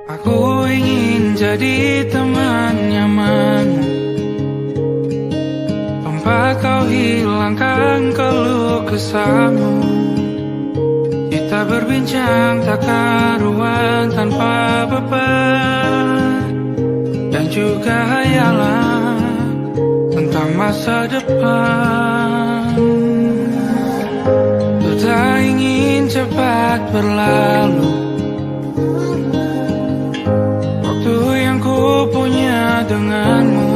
Aku ingin jadi teman nyamanmu, tempat kau hilangkan keluh kesahmu. Kita berbincang tak karuan tanpa beban, dan juga hayalan tentang masa depan. Ku tak ingin cepat berlalu waktu yang ku punya denganmu.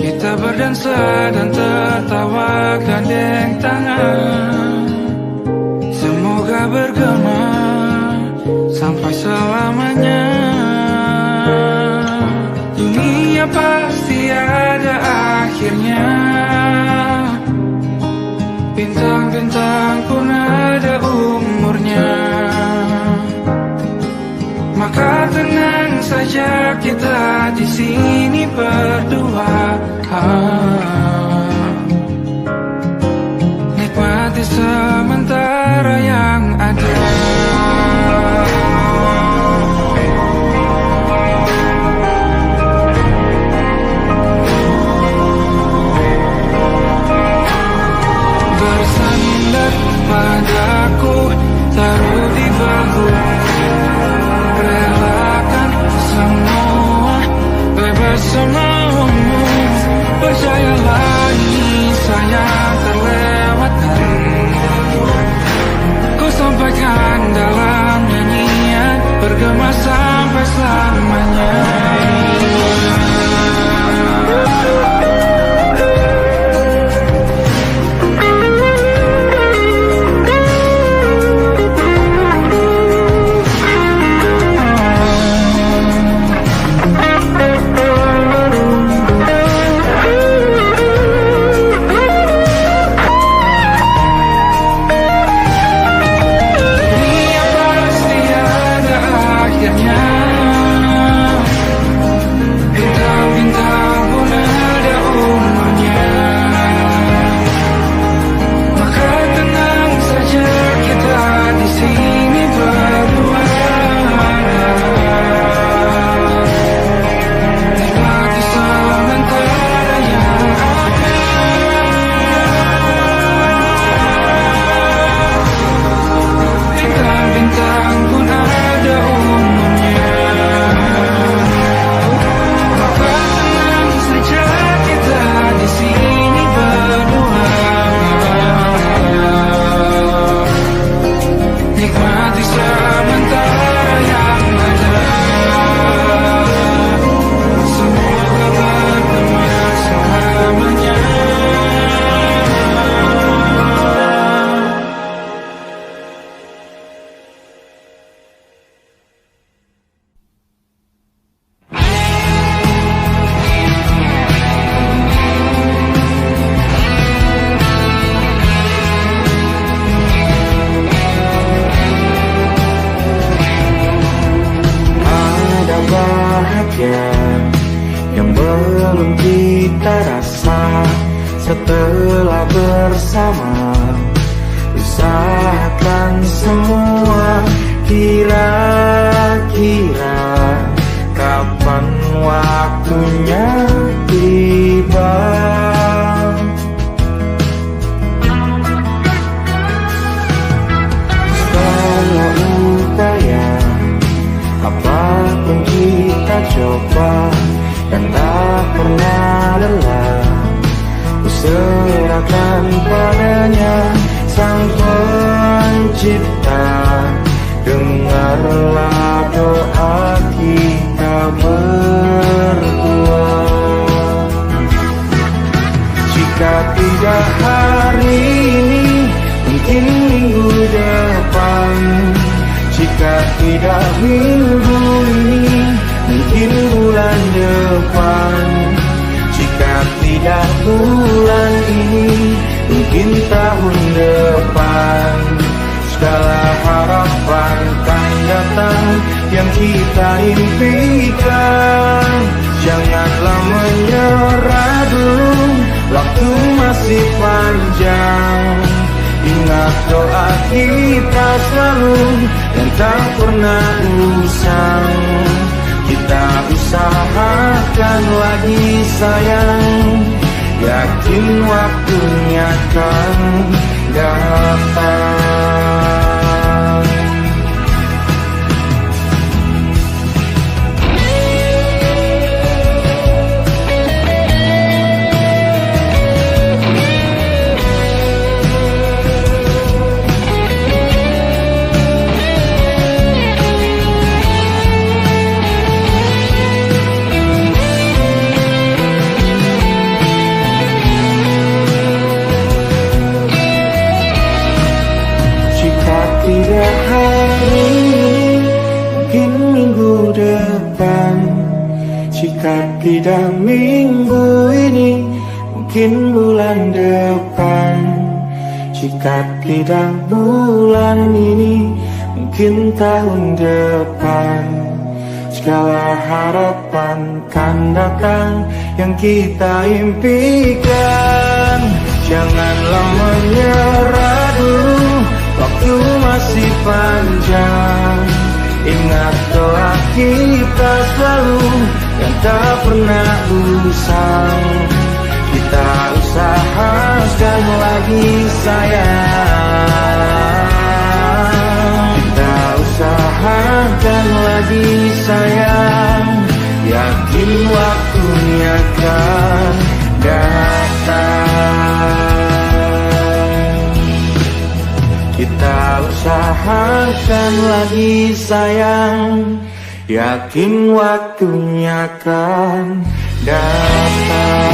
Kita berdansa dan tertawa gandeng tangan, semoga bergema sampai selamanya. Dunia pasti ada akhirnya, bintang-bintang pun ada umurnya. Maka tenang saja kita di sini berdua, nikmati sementara yang ada. Bersandar padaku, taruh di bahu, relakan semua, bebas semaumu. Percayalah ini sayang terlewatkan, ku sampaikan dalam nyanyian, bergema sampai selamanya. Yang belum kita rasa setelah bersama, usahakan semua. Kira-kira kapan waktunya tiba? Segala upaya, apapun kita coba, dan tak pernah lelah, ku serahkan padanya Sang Pencipta. Dengarlah doa kita berdua. Jika tidak hari ini, mungkin minggu depan. Jika tidak minggu ini, mungkin bulan depan. Jika tidak bulan ini, mungkin tahun depan. Segala harapan kan datang yang kita impikan. Janganlah menyerah dulu, waktu masih panjang. Ingat doa kita selalu, dan tak pernah usang. Kita usahakan lagi sayang, yakin waktunya akan datang. Tidak hari ini, mungkin minggu depan. Jika tidak minggu ini, mungkin bulan depan. Jika tidak bulan ini, mungkin tahun depan. Segala harapan kan datang yang kita impikan. Janganlah menyerah dulu, waktu masih panjang. Ingat doa kita selalu yang tak pernah usang. Kita usahakan lagi sayang. Kita usahakan lagi sayang, yakin waktunya akan datang. Kita usahakan lagi sayang, yakin waktunya akan datang.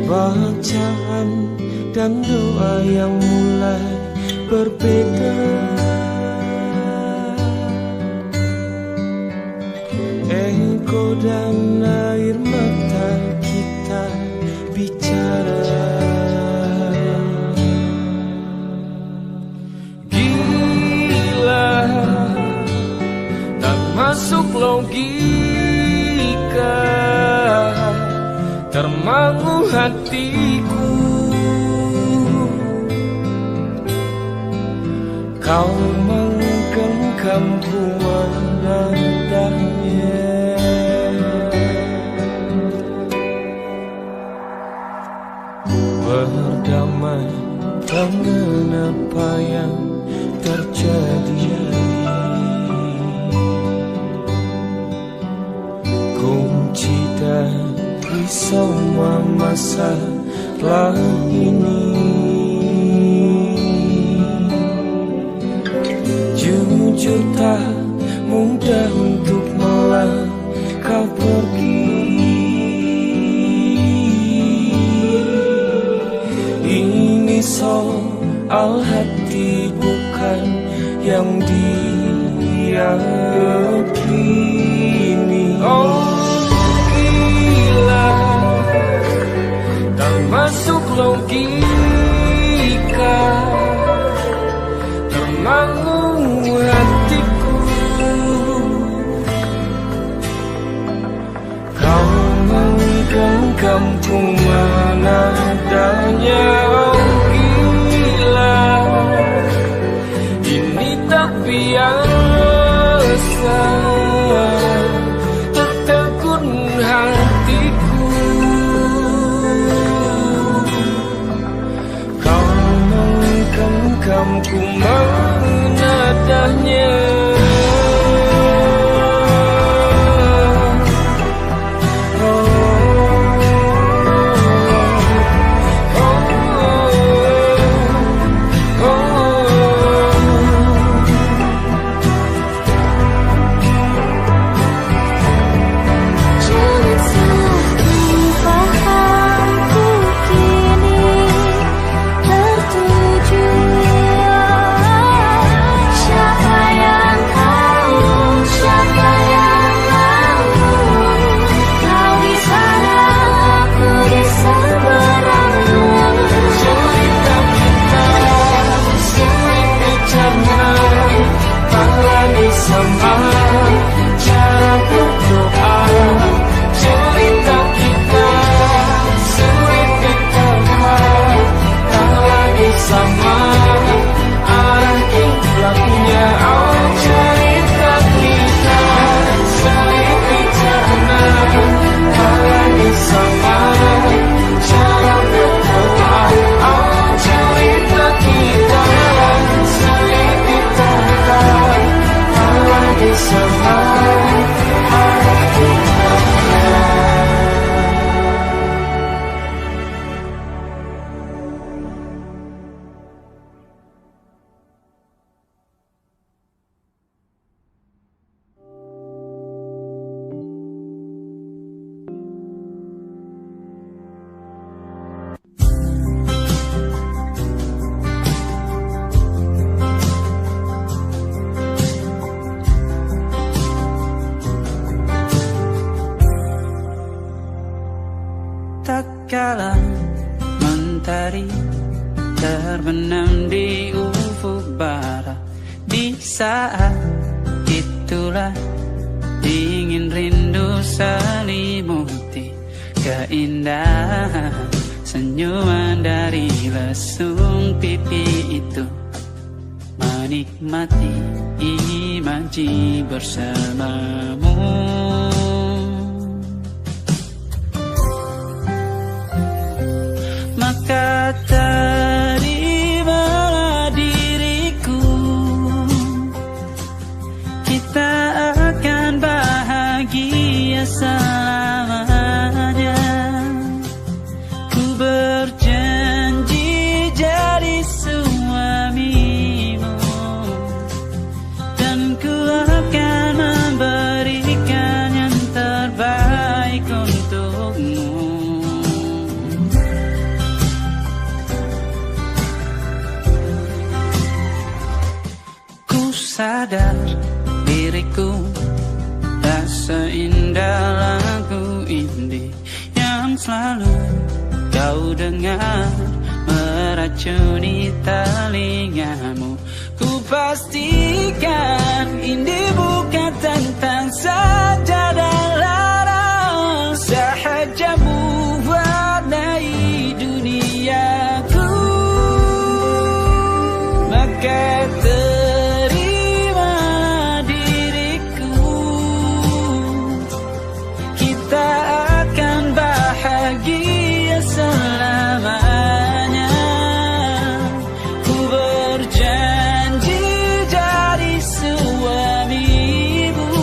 Bacaan dan doa yang mulai berbeda. Engkau dan air mata kita bicara. Gila, tak masuk logika, termangu hatiku. Kau menggenggamku menandanya. Berdamai dengan apa yang terjadi. Kunci dari semua masalah ini, jujur tak mudah untuk melangkah pergi. Ini soal hati bukan yang diyakini. Oh gila, tak masuk logika, termangu hatiku. Kau menggenggamku menadanya. Oh gila, ini tak biasa, tertegun hatiku. saat itulah dingin rindu selimuti keindahan senyuman dari lesung pipi itu, menikmati imaji bersamamu. Maka terimalah diriku, kita akan bahagia selamanya. Ku berjanji jadi suamimu, dan ku akan memberikan yang terbaik untukmu. Ku sadar diriku tak seindah lagu indie yang selalu kau dengar meracuni telingamu. Ku pastikan indie bukan tentang sajadah larang, sahajamu warnai duniaku. Maka terimalah diriku, kita akan bahagia selamanya. Ku berjanji jadi suamimu,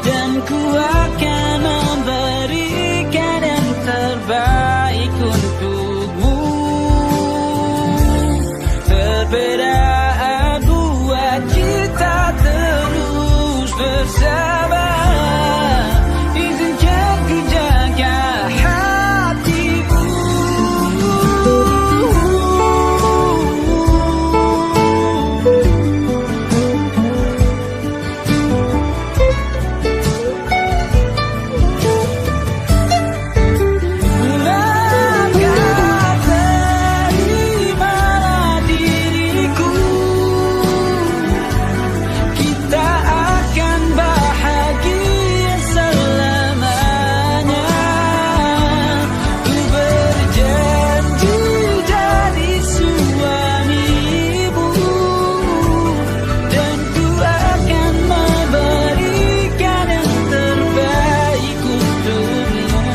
dan ku akan memberikan yang terbaik untukmu. Perbedaan buat kita terus bersama. Izinkan ku jaga hatimu. Maka terimalah diriku, kita akan bahagia selamanya. Ku berjanji jadi suamimu, dan ku akan memberikan yang terbaik untukmu.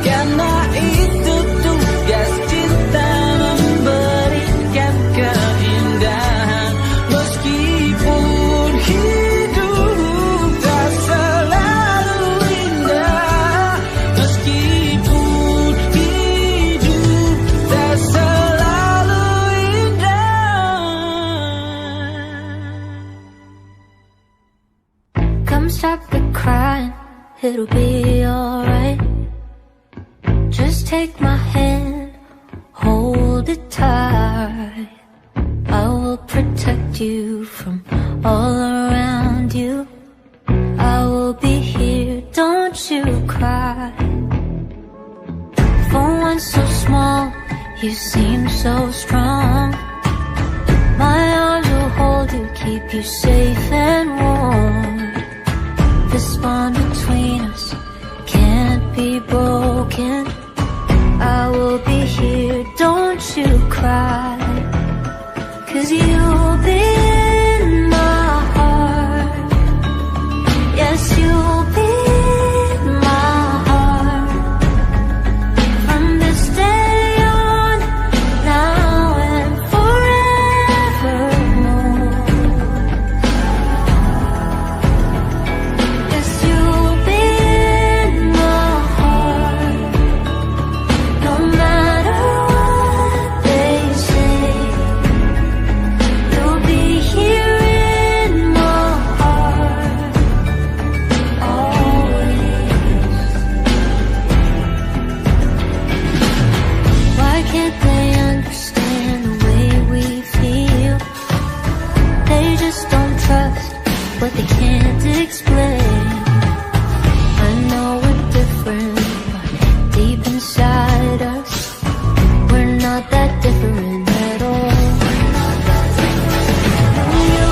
Karena itu tugas cinta, memberikan keindahan. Meskipun hidup tak selalu indah, meskipun hidup tak selalu indah. Come stop the crying, it'll be alright. Just take my hand, hold it tight. I will protect you from all around you. I will be here, don't you cry. For one so small, you seem so strong. My arms will hold you, keep you safe and warm. This bond between us can't be broken. I will be here, don't you cry. 'Cause you'll be in my heart. Yes, you'll be in my heart. From this day on, now and forevermore. Yes, you'll be in my heart. No matter what they say, you'll be here in my heart always. Why can't they understand the way we feel? They just don't trust what they can't explain. I know we're different, but deep inside us, we're not that different at all. You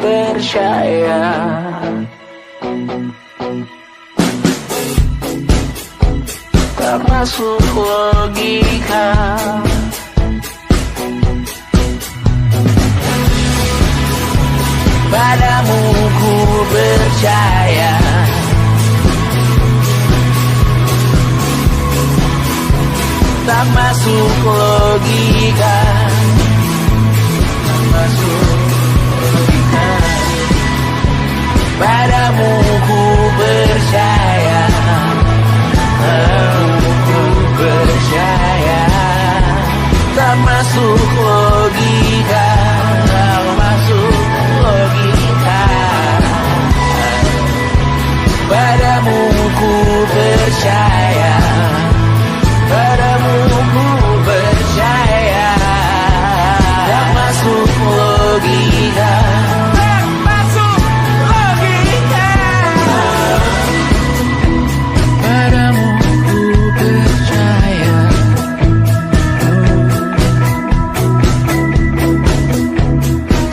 percaya. Tak masuk logika. Padamu ku percaya. Tak masuk logika. Tak masuk logika. Padamu ku percaya. Padamu ku percaya. Tak masuk logika. Tak masuk logika. Padamu ku percaya. Padamu ku percaya. Tak masuk logika. Tak masuk logika. Padamu ku percaya.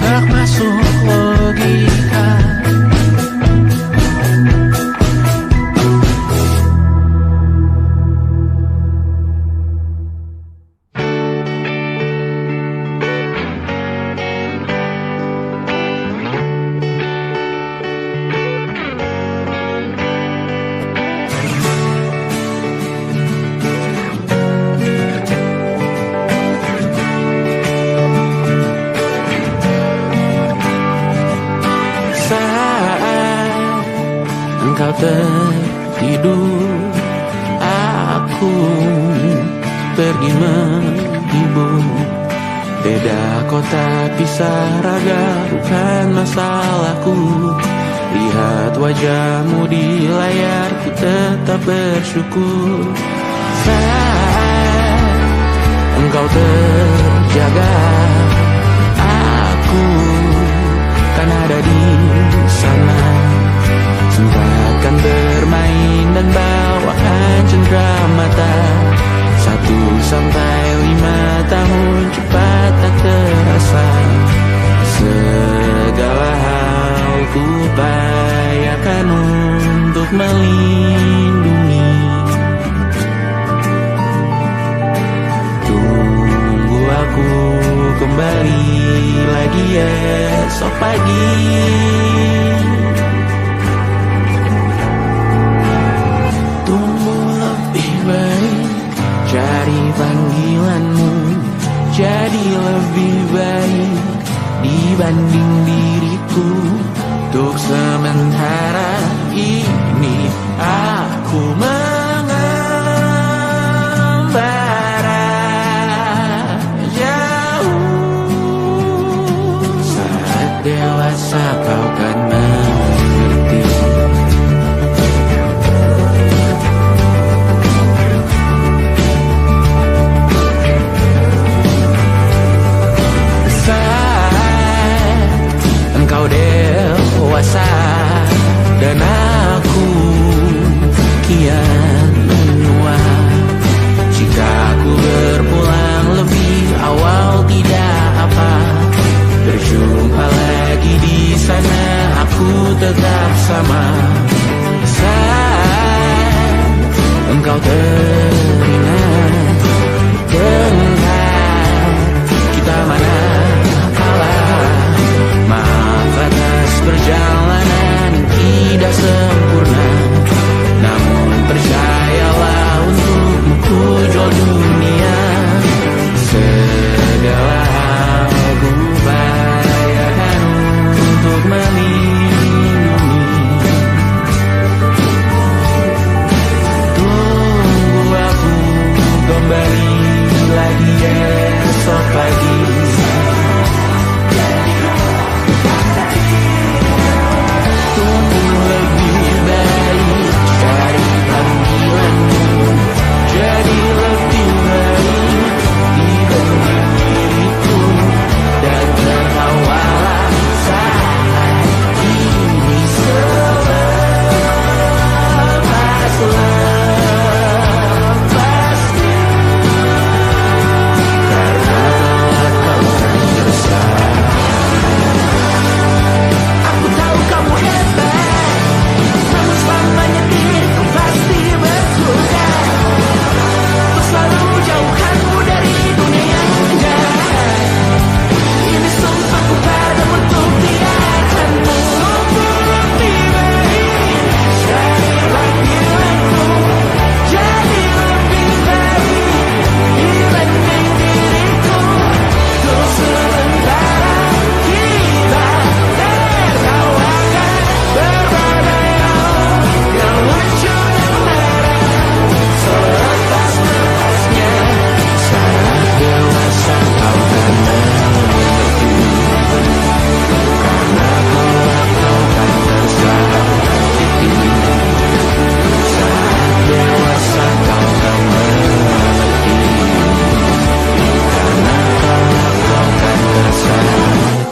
Tak masuk logika. Engkau tertidur, aku pergi menghibur. Beda kota pisah raga bukan masalahku. Lihat wajahmu di layar, ku tetap bersyukur. Saat engkau terjaga, aku kan ada di sana. Sempatkan bermain dan bawaan cenderamata. 1-5 tahun cepat tak terasa. Segala hal ku upayakan untuk melindungi. Tunggu aku kembali lagi esok pagi. Cari panggilanmu jadi lebih baik dibanding diriku. Untuk sementara ini aku mengembara jauh. Saat dewasa kau kan mengerti. Engkau dewasa dan aku kian menua. Jika aku berpulang lebih awal tidak apa. Berjumpa lagi di sana, aku tetap sama. Saat engkau teringat tentang kita mana kalah. Maaf atas perjalanan tidak sempurna, namun percayalah untukmu ku jual dunia. Segala hal ku upayakan untuk melindungi. Tunggu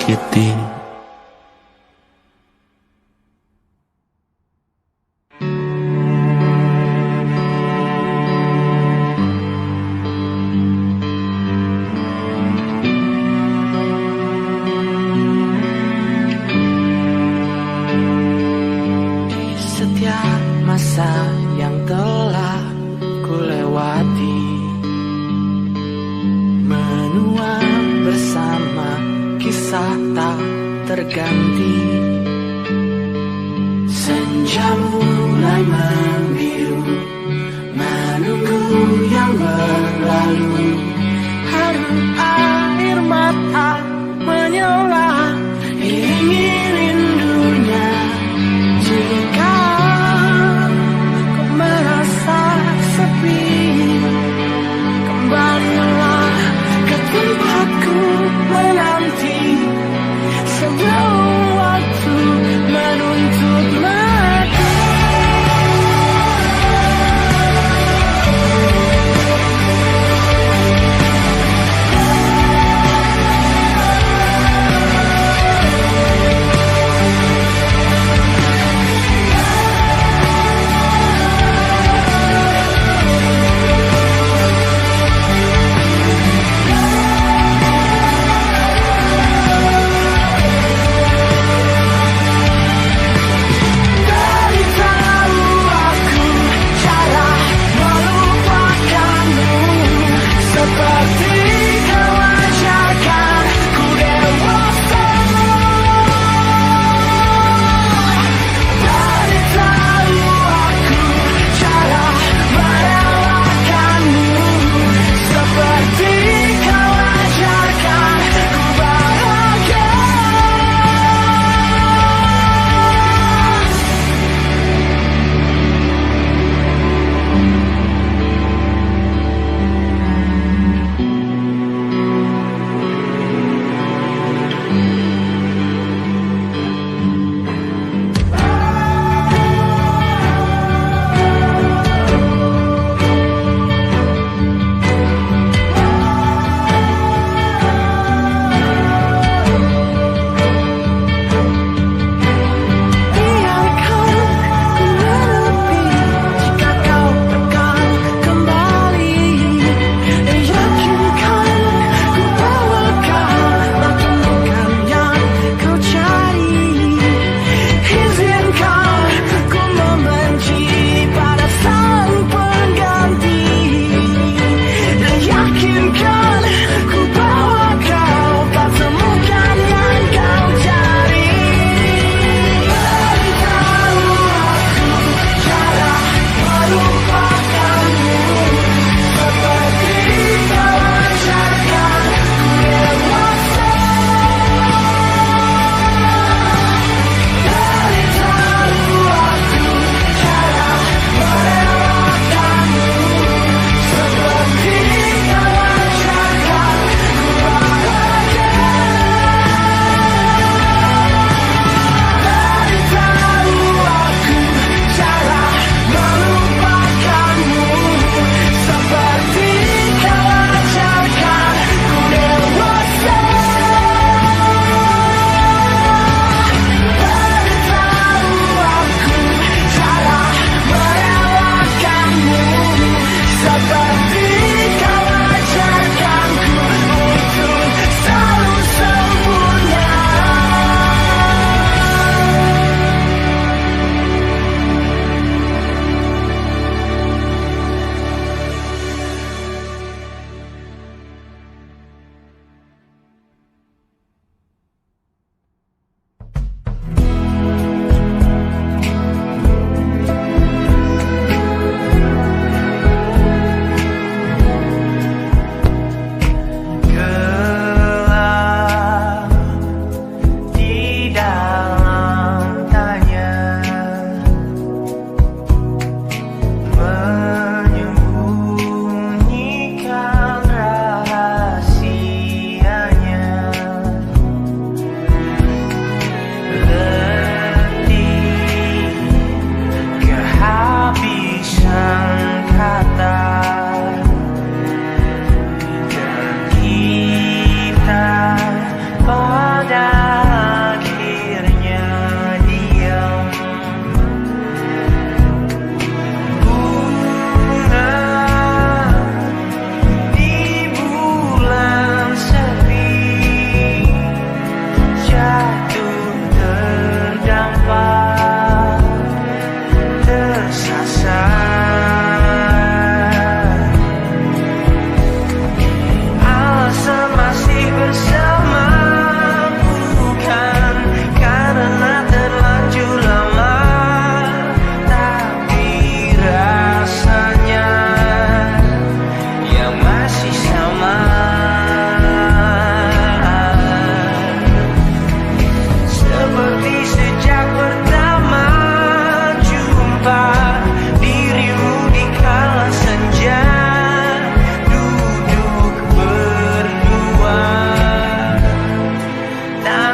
sakiti. Setiap masa yang telah ku lewati, menua bersama kisah tak terganti. Senja mulai membiru, menunggu yang berlalu. Harum air mata menyala, ingin rindunya. Jika kau merasa sepi, kembalilah ke tempatku menanti. Sebelum waktu menuntut mati.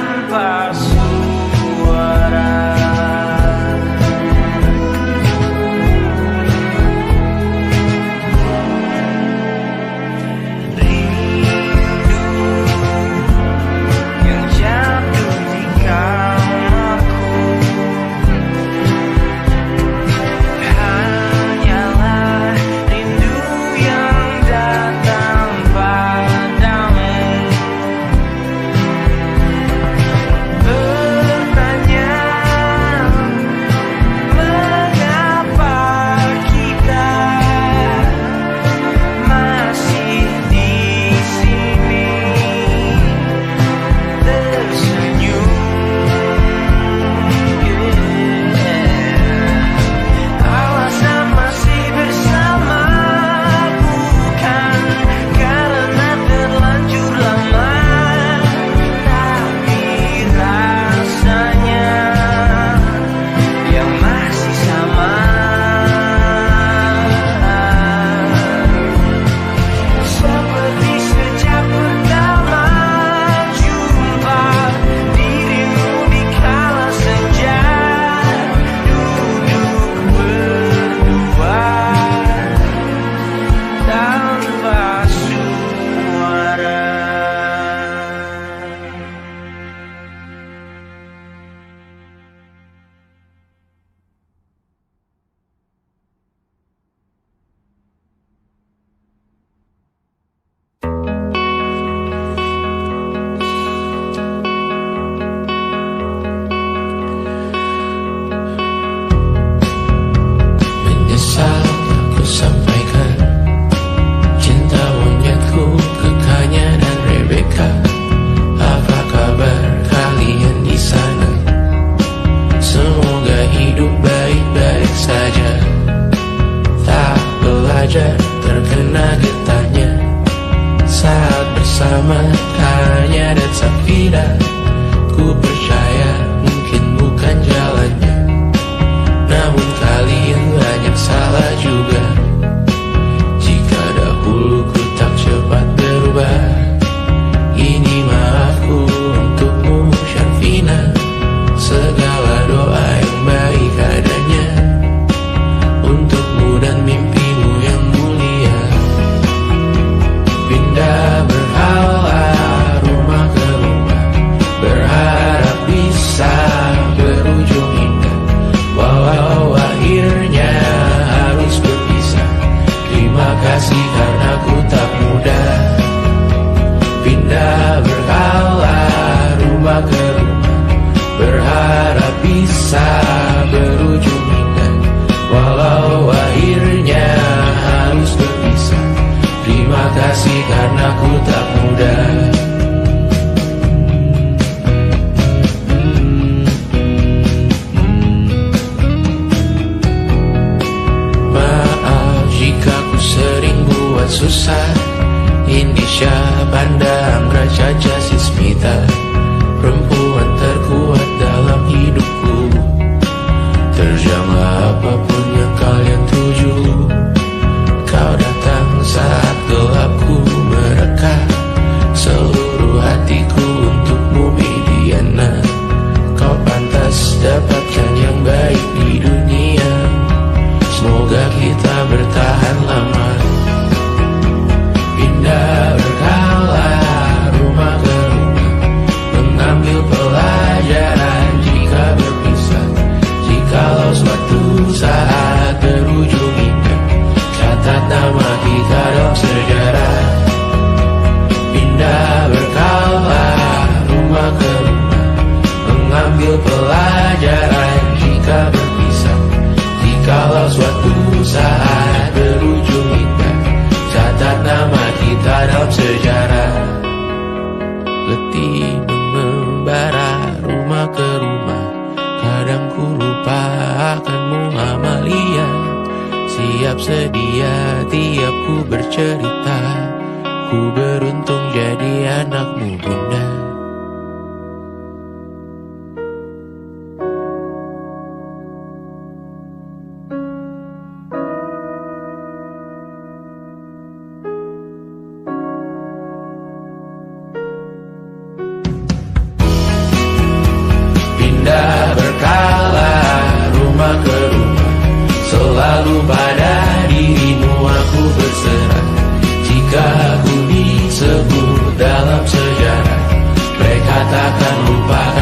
tanpa suara.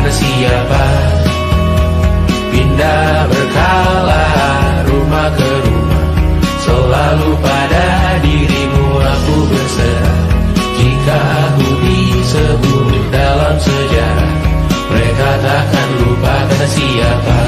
kata siapa. Pindah berkala rumah ke rumah, selalu pada dirimu aku berserah. Jika aku disebut dalam sejarah, mereka takkan lupa kata siapa.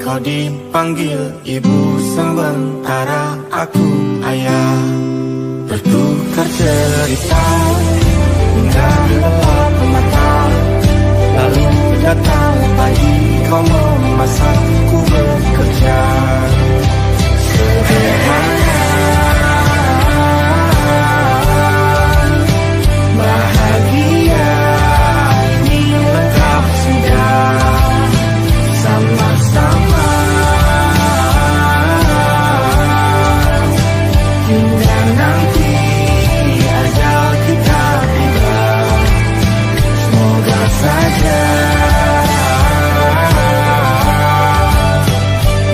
Kau dipanggil ibu sementara aku ayah, bertukar cerita hingga gelap mata. Lalu datang pagi kau memasakku bekerja. Sederhana, bahagia ini lengkap sudah. Sama-sama hingga nanti ajal kita tiba. Semoga saja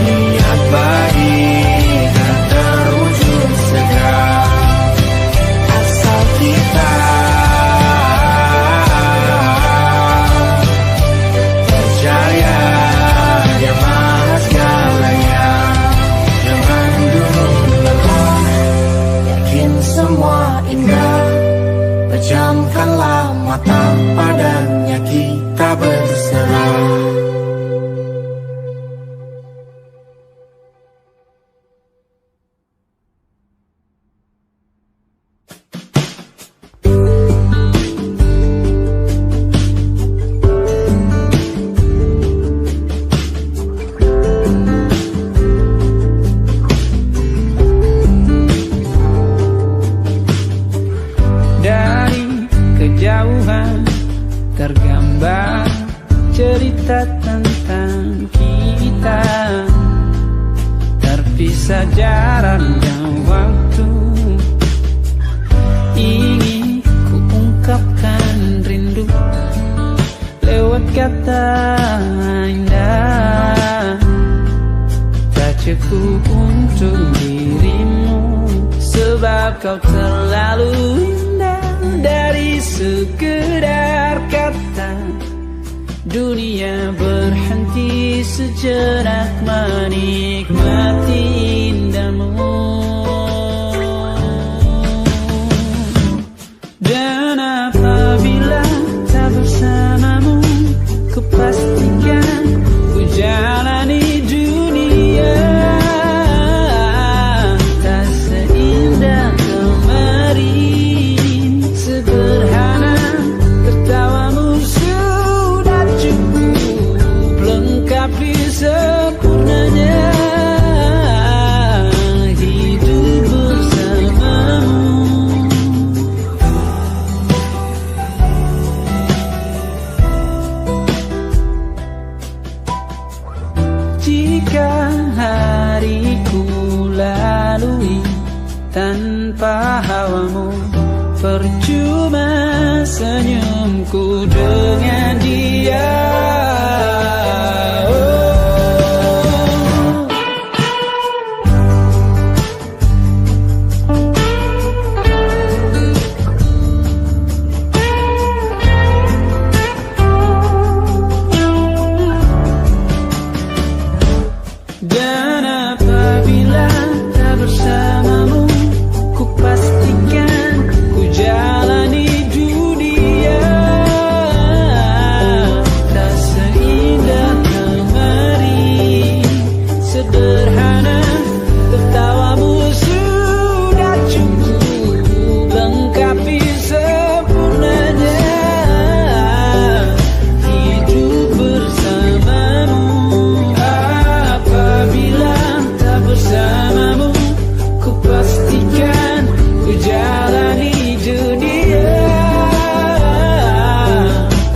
niat baik dan terwujud segera, asal kita percaya. Semua indah, pejamkanlah mata, padanya kita berserah. Dari kejauhan Sebab kau terlalu indah dari sekedar kata. Dunia berhenti sejenak menikmati indahmu. Dan apabila tak bersamamu, ku pastikan ku jalani dunia tak seindah kemarin. Sederhana tertawamu sudah cukup lengkapi sempurnanya hidup bersamamu. Jika hariku lalui tanpa hawamu, percuma senyumku dengan dia. Dan apabila tak bersamamu, ku pastikan ku jalani dunia tak seindah kemarin. Sederhana tertawamu sudah cukup lengkapi sempurnanya hidup bersamamu. Apabila tak bersamamu, ku pastikan ku jalani dunia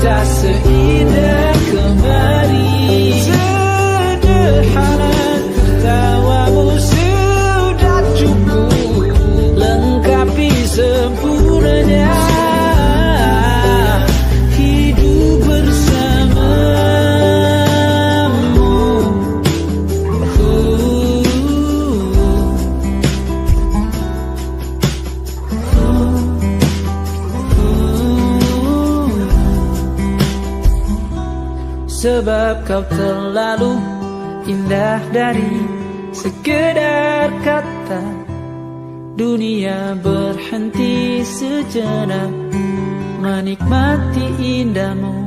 tak seindah kemarin. Sederhana tertawamu sudah cukup lengkapi sempurnanya hidup bersamamu. Sebab kau terlalu indah dari sekedar kata. Dunia berhenti sejenak menikmati indahmu.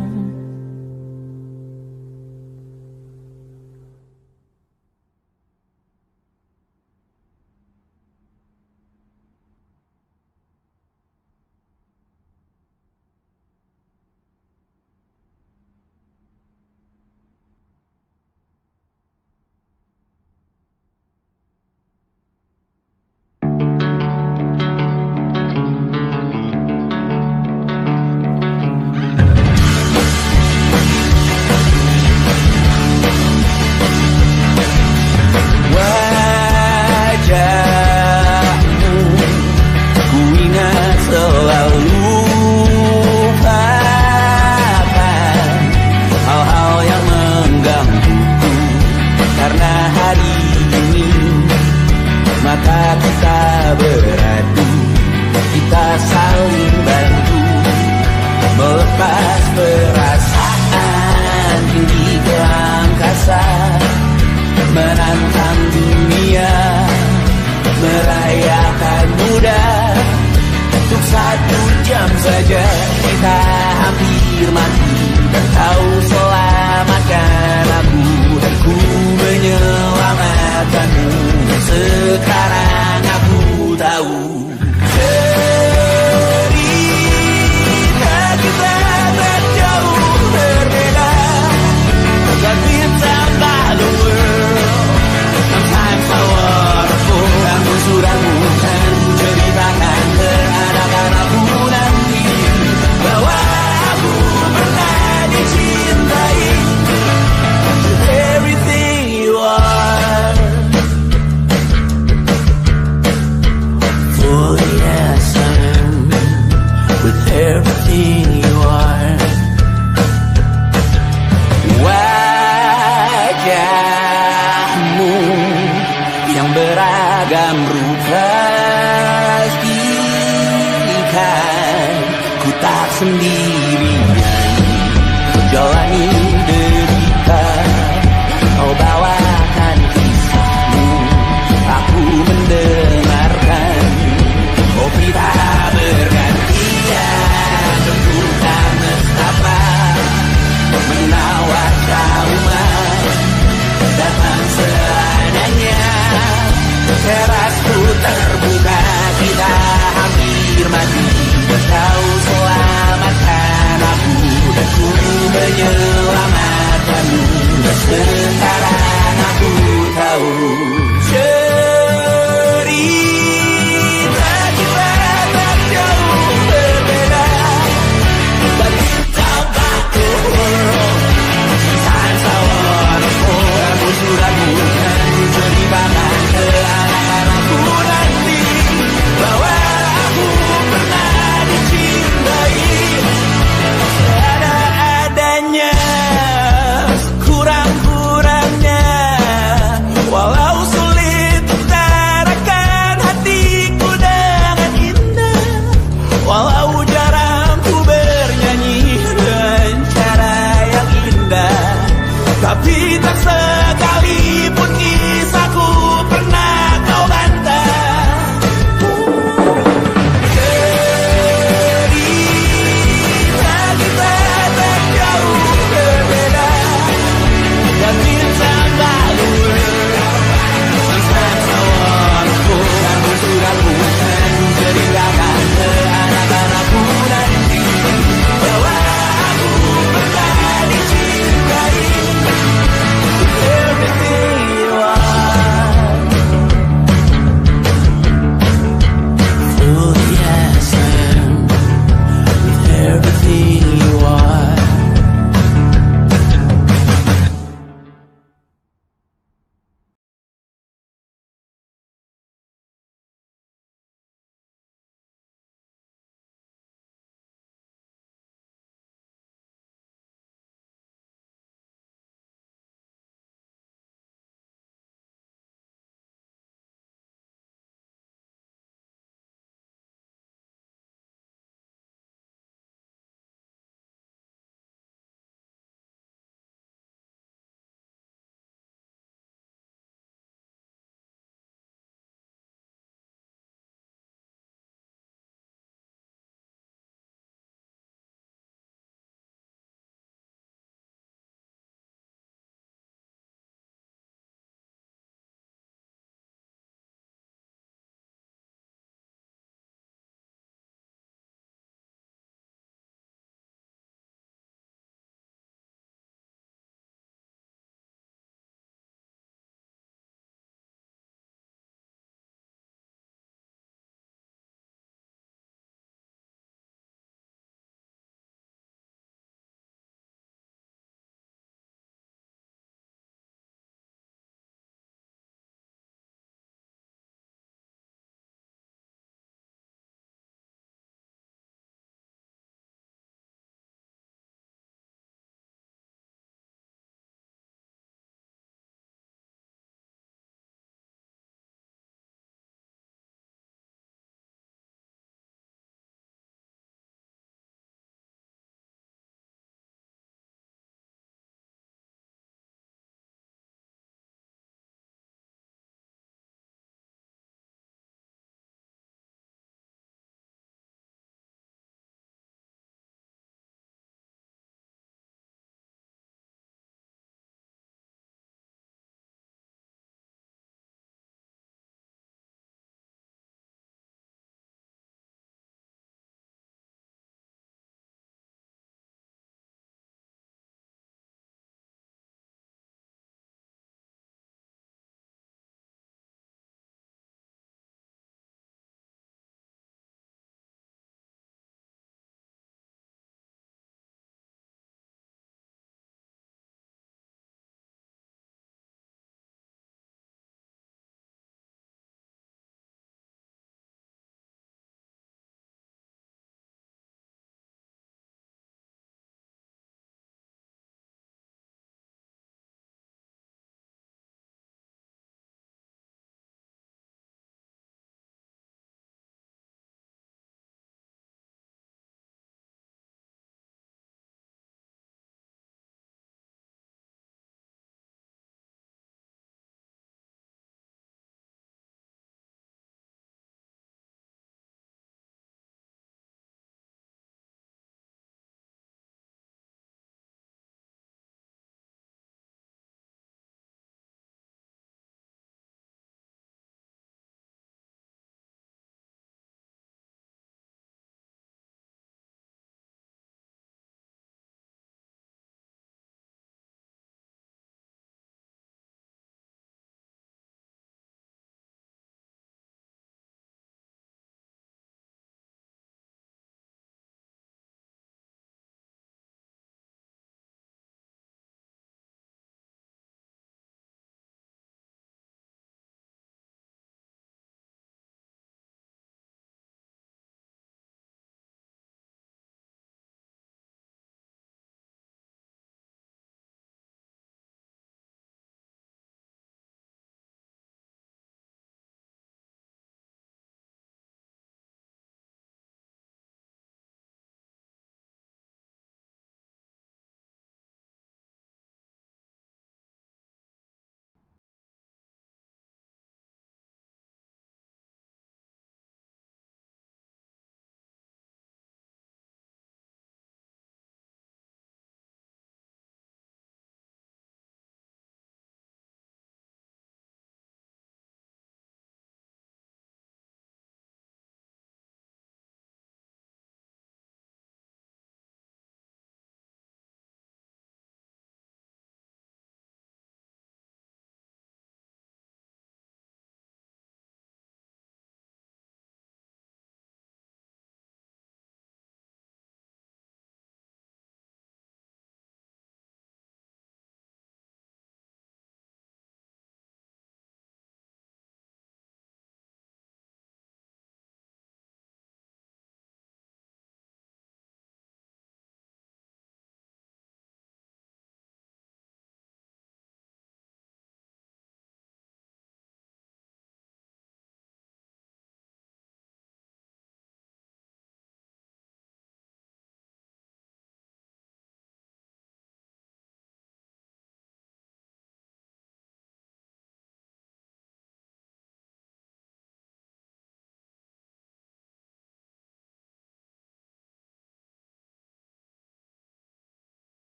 beragam rupa sendirian jalani derita. Kau bawakan kisahmu, aku mendengarkan. Kopi tak bergantian, bentukan nestapa menawar trauma datang seadanya. Terasku terbuka, kita hampir mati. Kau selamatkan aku dan ku menyelamatkanmu. Sekarang aku tahu cerita kita tak jauh berbeda. But kau baku signs I wanna hold. Aku sudah bukan ceritakan ke anak-anakku nanti bahwa aku pernah dicintai seada-adanya, kurang-kurangnya, walau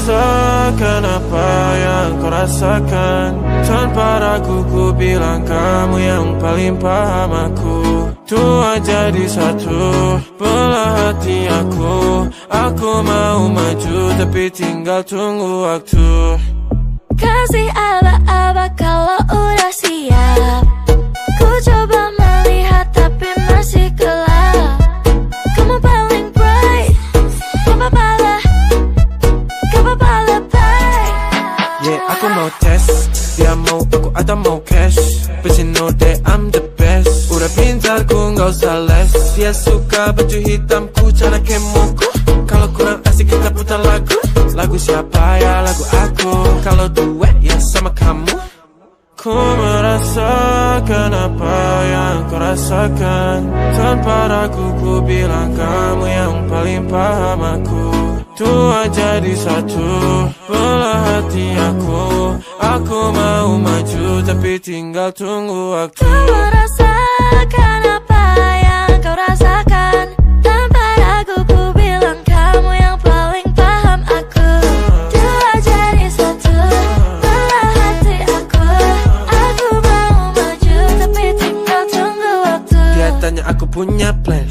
merasakan apa yang kau rasakan. Tanpa ragu ku bilang kamu yang paling paham aku. Tua jadi satu, belah hati aku. Aku mau maju tapi tinggal tunggu waktu. Kasih aba-aba kalau udah siap. Ku coba melihat tapi masih gelap. Kamu paling bright, gak apa-apa lebay. Yeah, aku mau tes, dia mau aku atau mau cash. But you know that I'm the best. Udah pintar ku gak usah les. Dia suka baju hitamku, cara kemoku. Kalau kurang asik kita putar lagu. Lagu siapa ya? Lagu aku. Kalau duet ya sama kamu. Ku merasakan apa yang kau rasakan. Tanpa ragu ku bilang kamu yang paling paham aku. Tua jadi satu, belah hati aku. Aku mau maju tapi tinggal tunggu waktu. Ku merasakan apa yang kau rasakan. Tanpa ragu ku bilang kamu yang paling paham aku. Dua jadi satu, belah hati aku. Aku mau maju tapi tinggal tunggu waktu. Dia tanya aku punya plan.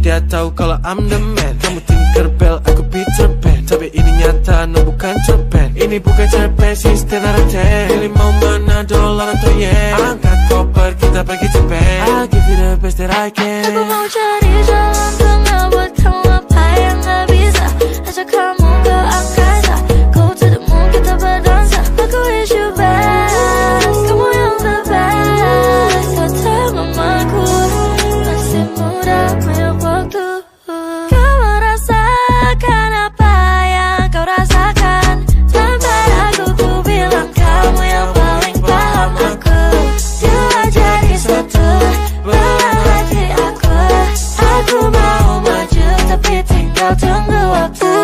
Dia tahu kalau I'm the man. Kamu Tinkerbell, aku Peter Pan. Tapi ini nyata, no bukan cerpen. Ini bukan cerpen, sistem narate. Pilih mau mana, dolar atau yen. Angkat koper, kita pergi Japan. I'll give you the best that I can. Aku mau cari jalan tengah buat kamu apa yang gak bisa. Ajak kamu ke angkasa, go to the moon, kita berdansa. Aku wish you best, kamu yang the best. Kata mamaku, masih muda banyak waktu. Kau merasakan apa yang kau rasakan. Tanpa ragu ku bilang kamu yang paling paham aku. Dua jadi satu, belah hati aku. Aku mau maju tapi tinggal tunggu waktu.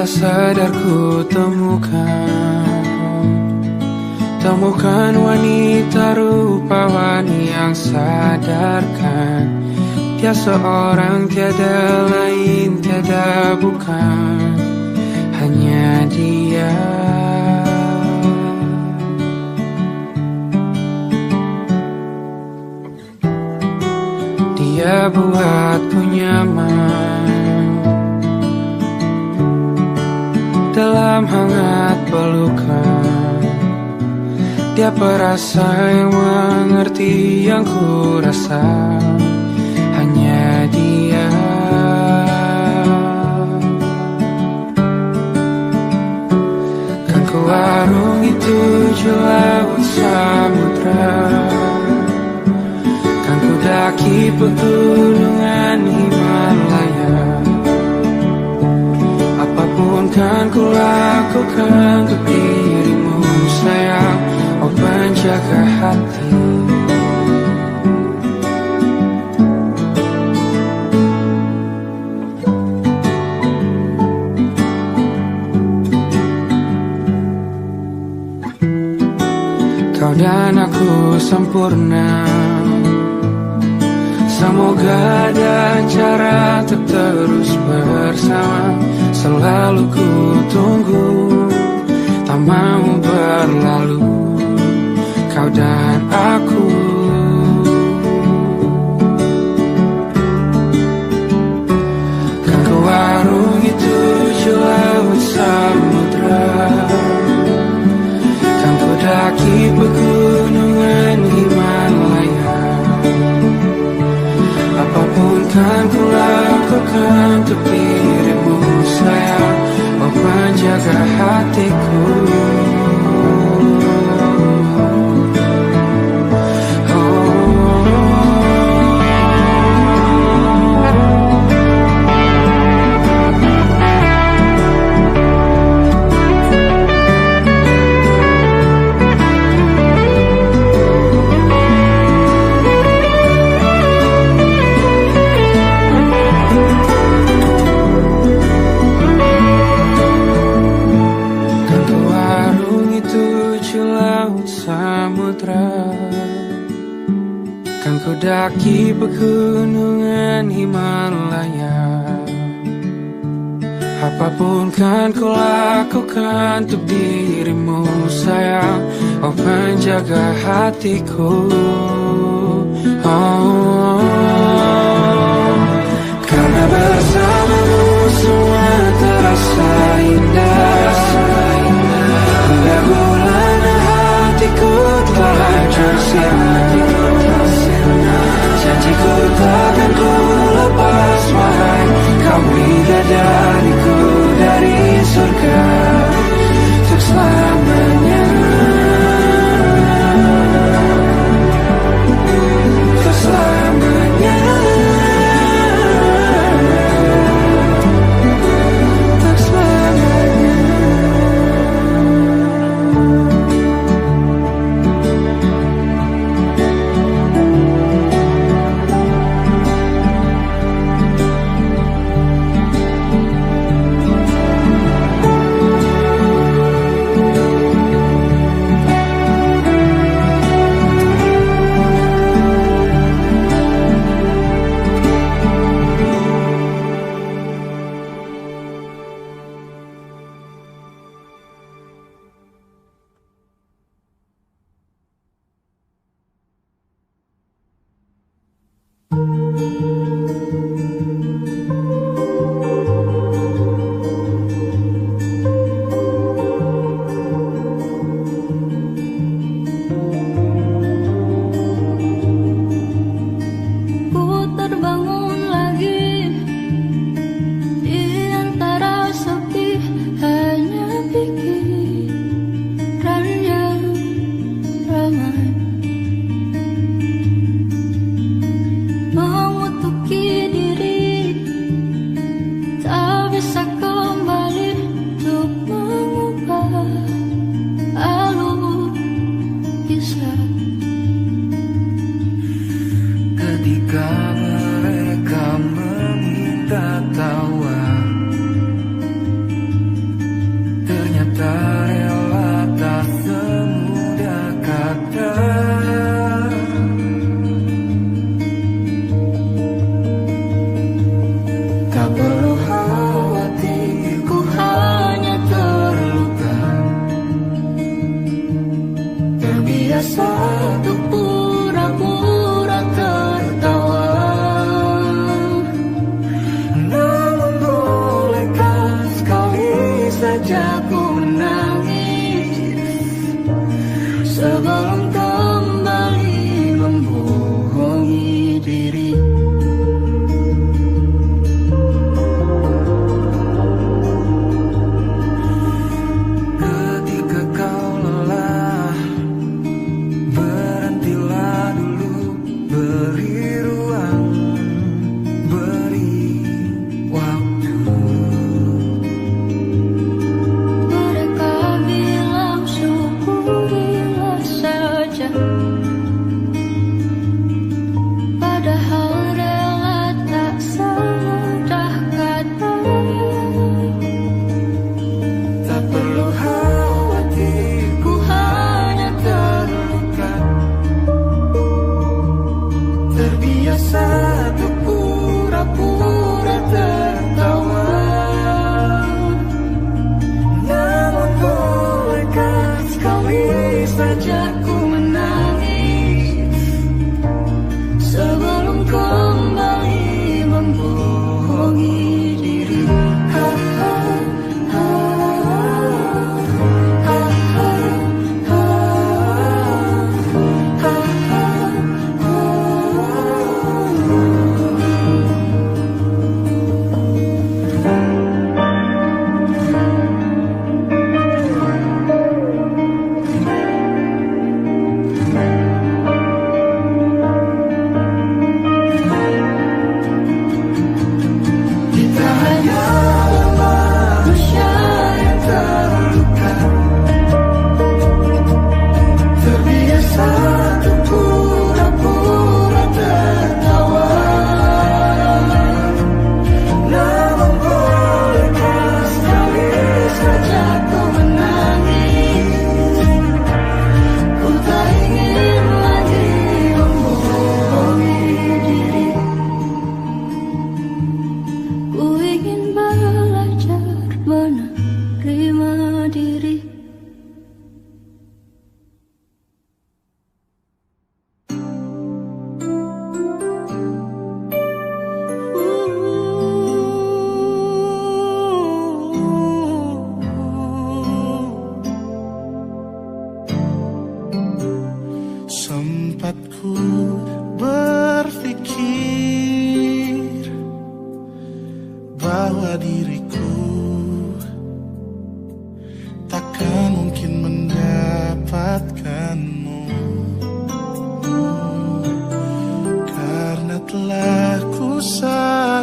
Tak sadar ku temukan wanita rupawani yang sadarkan. Dia seorang tiada lain, tiada bukan, hanya dia. Dia buatku nyaman dalam hangat pelukan. Dia perasa yang mengerti yang ku rasa, hanya dia. Kan ku arungi 7 laut samudra, kan ku daki pegunungan Himalaya. Apapun kan ku lakukan untuk dirimu sayang, oh penjaga hati. Kau dan aku sempurna, semoga ada cara untuk terus bersama. Selalu ku tunggu, tak mau berlalu, kau dan aku. Kan ku arungi 7 laut samudra, kan ku daki pegunungan Himalaya. Apapun kan ku lakukan untuk dirimu sayang, oh penjaga hatiku. Kan ku daki pegunungan Himalaya. Apapun kan ku lakukan untuk dirimu sayang, oh penjaga hatiku. Oh, karena bersamamu semua terasa indah. Pada bulan hatiku telah tersirat. Janjiku takkan ku lepas, wahai kau bidadariku dari surga untuk selamanya, untuk selamanya, untuk selamanya.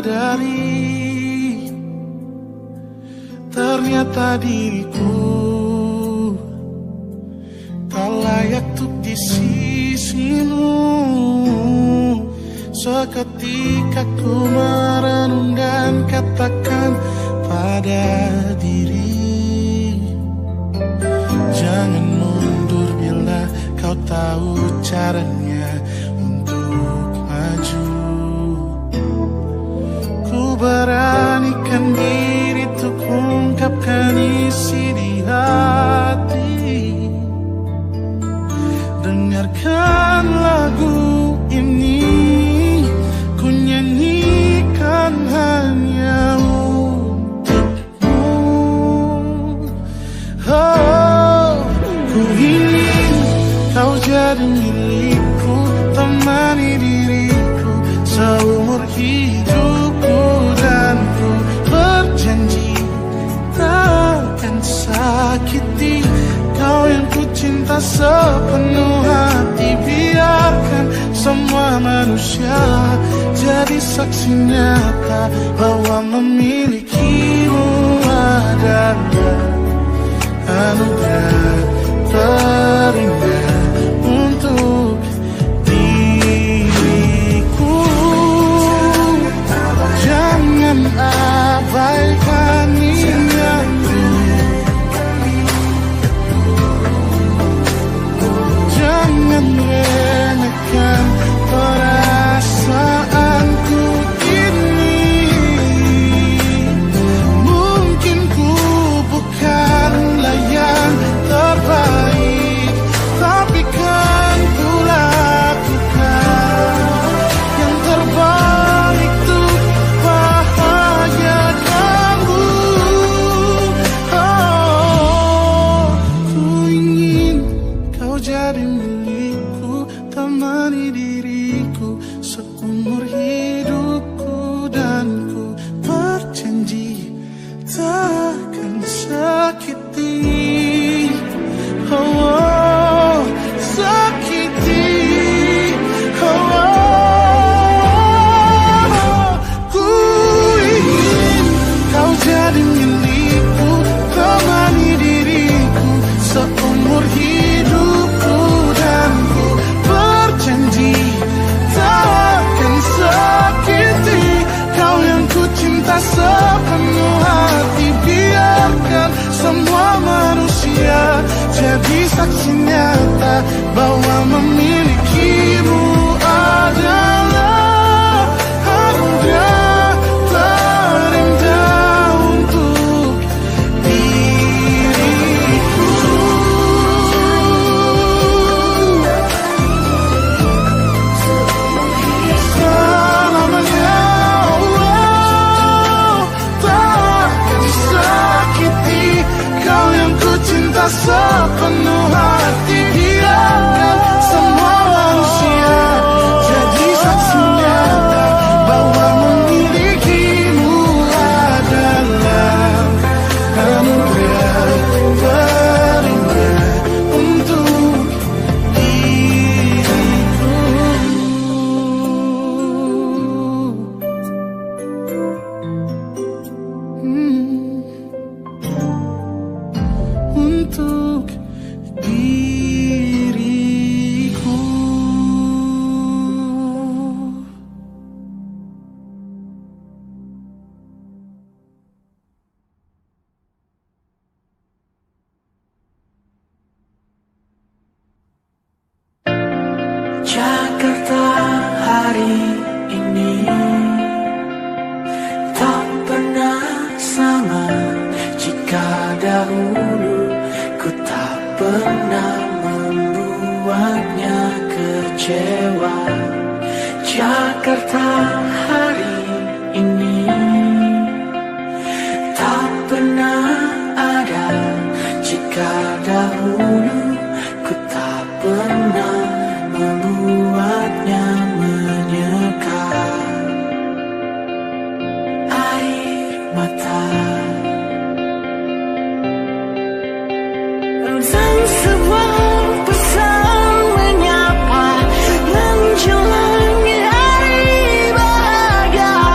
sadari ternyata diriku tak layak untuk di sisimu. Seketika ku merenung dan katakan pada diri, jangan mundur bila kau tahu caranya untuk maju. Ku beranikan diri untuk ungkapkan isi di hati. Dengarkan lagu ini, ku nyanyikan hanya untukmu. Oh, ku ingin kau jadi milikku, temani diriku seumur hidupku. Dan ku berjanji takkan sakiti kau yang ku cinta sepenuh hati. Biarkan semua manusia jadi saksi nyata bahwa memilikimu adalah anugerah terindah untuk diriku. Jangan abaikan niatku, jangan remehkan perasaanku ini. Mungkin ku bukanlah yang terbaik, tapi kan ku lakukan yang terbaik untuk bahagiakanmu. Oh, ku ingin kau jadi milikku, temani diriku seumur hidupku. Dan ku berjanji takkan sakiti, oh, sakiti, oh. Ku ingin kau jadi milikku, temani diriku seumur hidupku. Dan ku berjanji takkan sakiti kau yang ku cinta sepenuh hati. Biarkan semua manusia jadi saksi nyata bahwa memilikimu adalah anugerah terindah untuk diriku. Selamanya, oh, takkan sakiti kau yang ku cinta sepenuh hati. Biarkan semua manusia jadi saksi nyata bahwa memilikimu adalah anugerah terindah untuk diriku. Untuk diriku. Jakarta hari ini tak pernah sama. Jika dahulu ku tak pernah membuatnya kecewa. Jakarta hari ini tak pernah ada. Jika dahulu ku tak pernah membuatnya menyeka. Air mata dan sebuah pesan menyapa menjelang hari bahagia.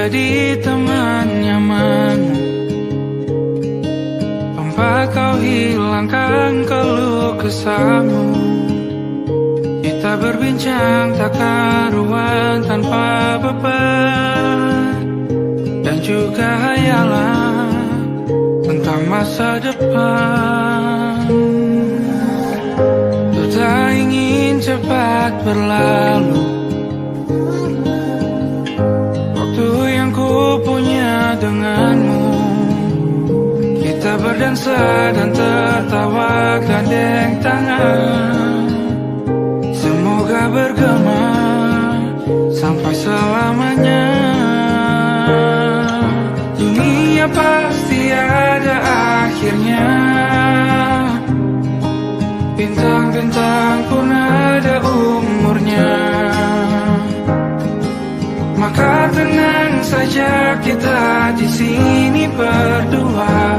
jadi teman nyaman, tempat kau hilangkan keluh kesahmu. Kita berbincang tak karuan tanpa beban, dan juga hayalan tentang masa depan. Ku tak ingin cepat berlalu, waktu yang ku punya denganmu. Kita berdansa dan tertawa gandeng tangan, semoga bergema sampai selamanya. Dunia pasti ada akhirnya, bintang-bintang pun ada umurnya. Maka tenang saja kita di sini berdua.